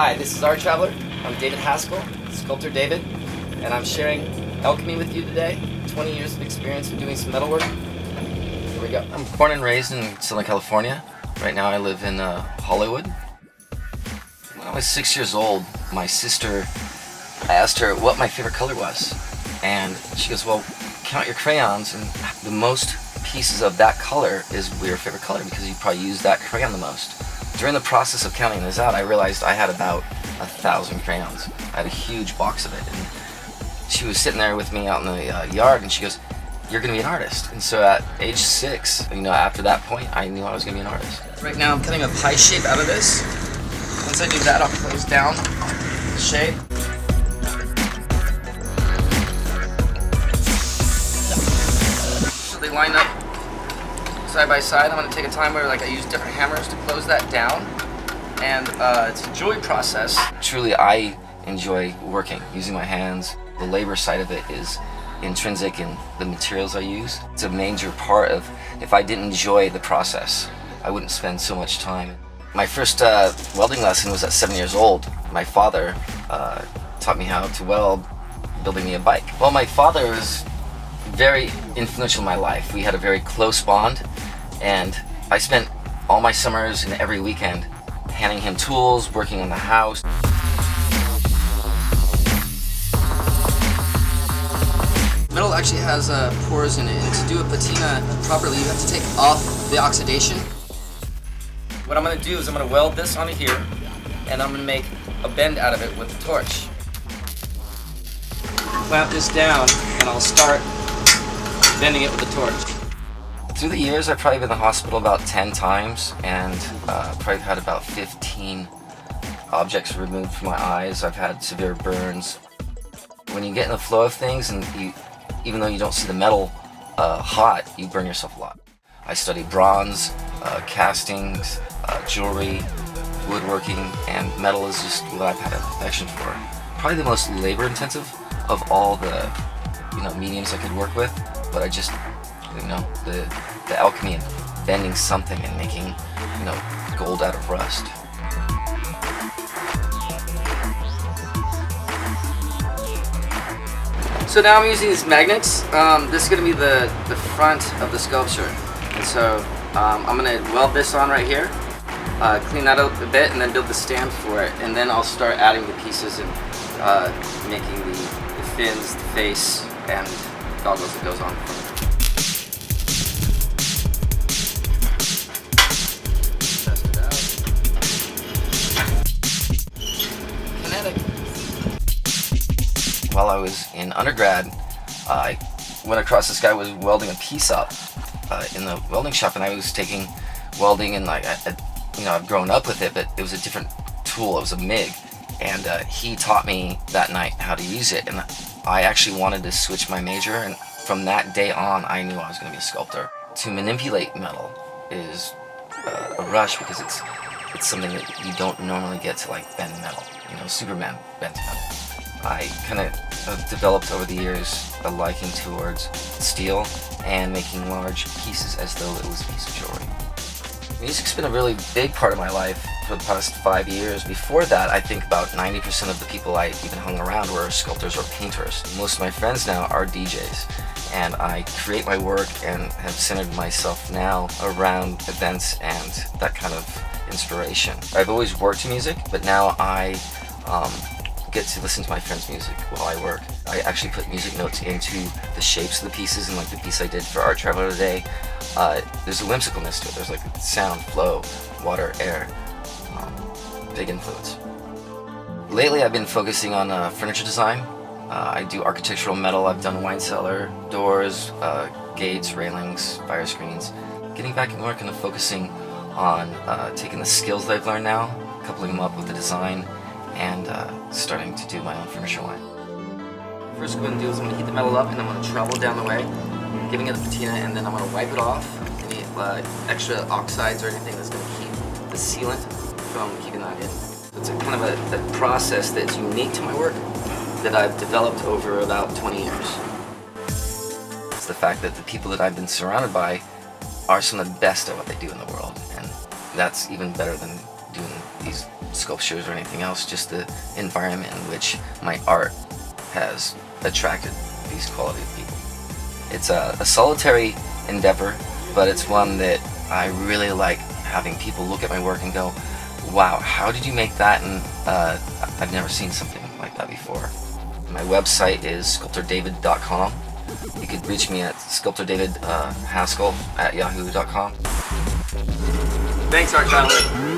Hi, this is Art Traveler. I'm David Haskell, Sculptor David, and I'm sharing alchemy with you today. 20 years of experience in doing some metalwork. Here we go. I'm born and raised in Southern California. Right now I live in Hollywood. When I was 6 years old, my sister, I asked her what my favorite color was. And she goes, well, count your crayons, and the most pieces of that color is your favorite color because you probably use that crayon the most. During the process of counting this out, I realized I had about 1,000 crayons. I had a huge box of it, and she was sitting there with me out in the yard, and she goes, "You're going to be an artist." And so at age 6, after that point, I knew I was going to be an artist. Right now, I'm cutting a pie shape out of this. Once I do that, I'll close down the shape. So they line up side by side. I'm going to take a time where I use different hammers to close that down, and it's a joy process. Truly, I enjoy working, using my hands. The labor side of it is intrinsic in the materials I use. It's a major part of, if I didn't enjoy the process, I wouldn't spend so much time. My first welding lesson was at 7 years old. My father taught me how to weld, building me a bike. Well, my father was very influential in my life. We had a very close bond, and I spent all my summers and every weekend handing him tools, working on the house. Metal actually has pores in it, and to do a patina properly, you have to take off the oxidation. What I'm going to do is I'm going to weld this onto here, and I'm going to make a bend out of it with the torch. Clamp this down, and I'll start bending it with the torch. Through the years, I've probably been in the hospital about 10 times, and probably had about 15 objects removed from my eyes. I've had severe burns. When you get in the flow of things, and even though you don't see the metal hot, you burn yourself a lot. I study bronze, castings, jewelry, woodworking, and metal is just what I've had an affection for. Probably the most labor-intensive of all the mediums I could work with, but I just, the alchemy of bending something and making, gold out of rust. So now I'm using these magnets. This is going to be the front of the sculpture, and so I'm going to weld this on right here, clean that up a bit, and then build the stand for it, and then I'll start adding the pieces and making the fins, the face, and goggles that goes on. Test it out. Kinetic. While I was in undergrad, I went across this guy who was welding a piece up in the welding shop, and I was taking welding, and I've grown up with it, but it was a different tool. It was a MIG, and he taught me that night how to use it, and I actually wanted to switch my major, and from that day on, I knew I was going to be a sculptor. To manipulate metal is a rush because it's something that you don't normally get to bend metal. Superman bends metal. I kind of developed over the years a liking towards steel and making large pieces as though it was a piece of jewelry. Music's been a really big part of my life for the past 5 years. Before that, I think about 90% of the people I even hung around were sculptors or painters. Most of my friends now are DJs, and I create my work and have centered myself now around events and that kind of inspiration. I've always worked in music, but now I get to listen to my friends' music while I work. I actually put music notes into the shapes of the pieces, and the piece I did for Art Traveler today, there's a whimsicalness to it. There's sound, flow, water, air, big influence. Lately I've been focusing on furniture design. I do architectural metal. I've done wine cellar, doors, gates, railings, fire screens. Getting back and working and focusing on taking the skills that I've learned now, coupling them up with the design, and starting to do my own furniture line. First what I'm going to do is I'm going to heat the metal up, and I'm going to travel down the way, giving it a patina, and then I'm going to wipe it off any extra oxides or anything that's going to keep the sealant from keeping that in. It's a kind of a process that's unique to my work that I've developed over about 20 years. It's the fact that the people that I've been surrounded by are some of the best at what they do in the world, and that's even better than doing these sculptures or anything else, just the environment in which my art has attracted these quality of people. It's a solitary endeavor, but it's one that I really like having people look at my work and go, wow, how did you make that? And I've never seen something like that before. My website is sculptordavid.com. You could reach me at sculptordavid at yahoo.com. Thanks, Art Tyler.